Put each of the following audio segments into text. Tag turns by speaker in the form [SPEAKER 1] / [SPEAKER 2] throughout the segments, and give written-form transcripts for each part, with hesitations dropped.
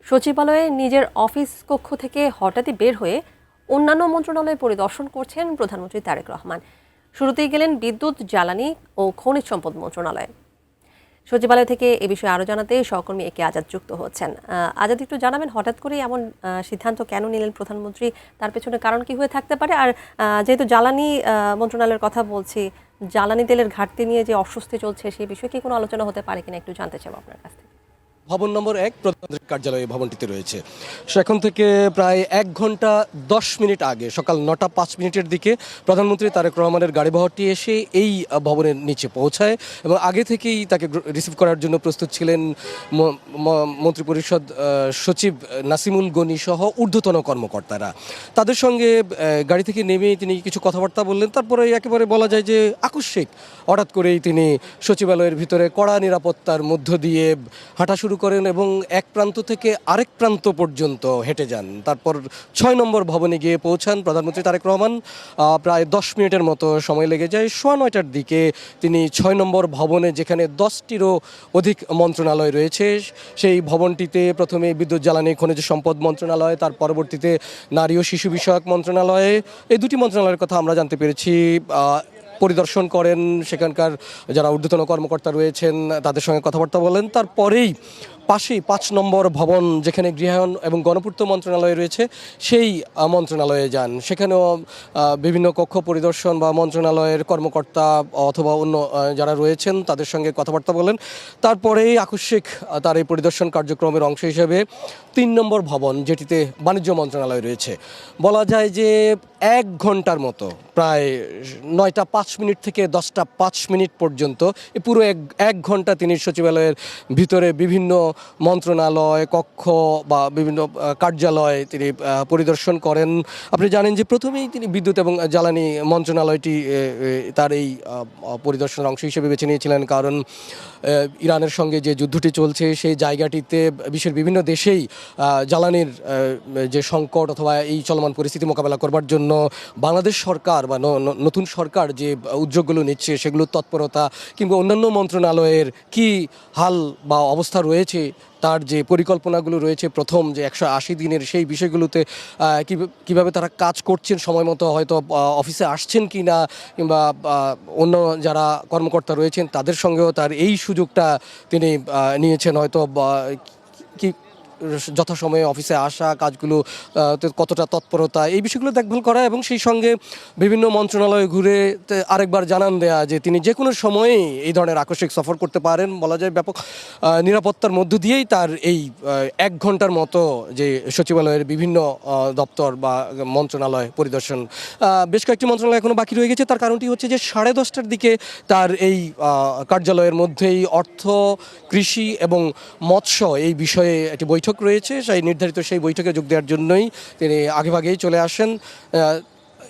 [SPEAKER 1] সচিবালয়ে নিজের অফিস কক্ষ থেকে হঠাৎই বের হয়ে অন্যান্য মন্ত্রণালয় পরিদর্শন করছেন প্রধানমন্ত্রী তারেক রহমান। শুরুতেই গেলেন বিদ্যুৎ, জ্বালানি ও খনিজ সম্পদ মন্ত্রণালয়ে। সচিবালয় থেকে এ বিষয়ে আরও জানাতে সহকর্মী একে আজাদ যুক্ত হচ্ছেন। আজাদ, একটু জানাবেন হঠাৎ করে এমন সিদ্ধান্ত কেন নিলেন প্রধানমন্ত্রী, তার পেছনে কারণ কি হয়ে থাকতে পারে? আর যেহেতু জ্বালানি মন্ত্রণালয়ের কথা বলছি, জ্বালানি তেলের ঘাটতি নিয়ে যে অস্বস্তি চলছে সেই বিষয়ে কি কোনো আলোচনা হতে পারে কিনা একটু জানতে চাইব আপনার কাছ থেকে।
[SPEAKER 2] ভবন নম্বর ১ প্রধানমন্ত্রীর কার্যালয়ে ভবনটিতে রয়েছে। সেখান থেকে প্রায় ১ ঘন্টা ১০ মিনিট আগে সকাল ৯টা ৫ মিনিটের দিকে প্রধানমন্ত্রী তারেক রহমানের গাড়িবহরটি এসে এই ভবনের নিচে পৌঁছায় এবং আগে থেকেই তাকে রিসিভ করার জন্য প্রস্তুত ছিলেন মন্ত্রিপরিষদ সচিব নাসিমুল গনি সহ ঊর্ধ্বতন কর্মকর্তারা। তাদের সঙ্গে গাড়ি থেকে নেমে তিনি কিছু কথাবার্তা বললেন। তারপরে একেবারে বলা যায় যে আকস্মিক হঠাৎ করেই তিনি সচিবালয়ের ভিতরে কড়া নিরাপত্তার মধ্য দিয়ে হাঁটা শুরু করেন এবং এক প্রান্ত থেকে আরেক প্রান্ত পর্যন্ত হেঁটে যান। তারপর ৬ নম্বর ভবনে গিয়ে পৌঁছান প্রধানমন্ত্রী তারেক রহমান। প্রায় ১০ মিনিটের মতো সময় লেগে যায়। ৯:১টার দিকে তিনি ৬ নম্বর ভবনে, যেখানে ১০টিরও অধিক মন্ত্রণালয় রয়েছে, সেই ভবনটিতে প্রথমে বিদ্যুৎ, জ্বালানি, খনিজ সম্পদ মন্ত্রণালয়, তার পরবর্তীতে নারী ও শিশু বিষয়ক মন্ত্রণালয়ে, এই দুটি মন্ত্রণালয়ের কথা আমরা জানতে পেরেছি, পরিদর্শন করেন। সেখানকার যারা ঊর্ধ্বতন কর্মকর্তা রয়েছেন তাদের সঙ্গে কথাবার্তা বলেন। তারপরেই পাশেই ৫ নম্বর ভবন, যেখানে গৃহায়ন এবং গণপূর্ত মন্ত্রণালয় রয়েছে, সেই মন্ত্রণালয়ে যান। সেখানেও বিভিন্ন কক্ষ পরিদর্শন বা মন্ত্রণালয়ের কর্মকর্তা অথবা অন্য যারা রয়েছেন তাদের সঙ্গে কথাবার্তা বলেন। তারপরেই আকস্মিক তার এই পরিদর্শন কার্যক্রমের অংশ হিসেবে ৩ নম্বর ভবন, যেটিতে বাণিজ্য মন্ত্রণালয় রয়েছে, বলা যায় যে ১ ঘন্টার মতো, প্রায় ৯টা ৫ মিনিট থেকে ১০টা ৫ মিনিট পর্যন্ত পুরো এক ঘন্টা তিনি সচিবালয়ের ভিতরে বিভিন্ন মন্ত্রণালয়, কক্ষ বা বিভিন্ন কার্যালয় তিনি পরিদর্শন করেন। আপনি জানেন যে প্রথমেই তিনি বিদ্যুৎ এবং জ্বালানি মন্ত্রণালয়টি তার এই পরিদর্শনের অংশ হিসেবে বেছে নিয়েছিলেন, কারণ ইরানের সঙ্গে যে যুদ্ধটি চলছে সেই জায়গাটিতে বিশ্বের বিভিন্ন দেশেই জ্বালানির যে সংকট অথবা এই চলমান পরিস্থিতি মোকাবেলা করবার জন্য বাংলাদেশ সরকার বা নতুন সরকার যে উদ্যোগগুলো নিচ্ছে, সেগুলোর তৎপরতা কিংবা অন্যান্য মন্ত্রণালয়ের কি হাল বা অবস্থা রয়েছে, তার যে পরিকল্পনাগুলো রয়েছে প্রথম যে ১৮০ দিনের, সেই বিষয়গুলোতে কিভাবে তারা কাজ করছেন, সময় মতো হয়তো অফিসে আসছেন কি না, কিংবা অন্য যারা কর্মকর্তা রয়েছেন তাদের সঙ্গেও তার এই সুযোগটা তিনি নিয়েছেন, হয়তো কি যথাসময়ে অফিসে আসা, কাজগুলো কতটা তৎপরতা, এই বিষয়গুলো দেখভাল করা এবং সেই সঙ্গে বিভিন্ন মন্ত্রণালয় ঘুরে আরেকবার জানান দেয়া যে তিনি যে কোনো সময়েই এই ধরনের আকস্মিক সফর করতে পারেন। বলা যায় ব্যাপক নিরাপত্তার মধ্য দিয়েই তার এই ১ ঘন্টার মতো যে সচিবালয়ের বিভিন্ন দপ্তর বা মন্ত্রণালয় পরিদর্শন। বেশ কয়েকটি মন্ত্রণালয় এখনও বাকি রয়ে গেছে। তার কারণটি হচ্ছে যে 10:30টার দিকে তার এই কার্যালয়ের মধ্যেই অর্থ, কৃষি এবং মৎস্য এই বিষয়ে একটি বৈঠক রয়েছে। সেই নির্ধারিত সেই বৈঠকে যোগ দেওয়ার জন্যই তিনি আগেভাগেই চলে আসেন।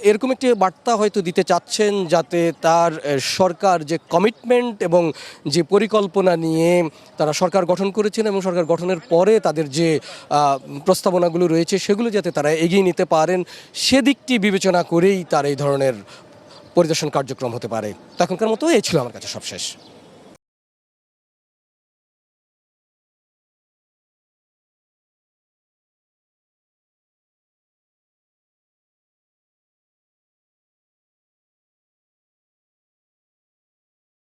[SPEAKER 2] এরকম একটি বার্তা হয়তো দিতে চাচ্ছেন, যাতে তার সরকার যে কমিটমেন্ট এবং যে পরিকল্পনা নিয়ে তারা সরকার গঠন করেছেন এবং সরকার গঠনের পরে তাদের যে প্রস্তাবনাগুলো রয়েছে সেগুলো যাতে তারা এগিয়ে নিতে পারেন, সেদিকটি বিবেচনা করেই তার এই ধরনের পরিদর্শন কার্যক্রম হতে পারে। তখনকার মতো এই ছিল আমার কাছে সবশেষ।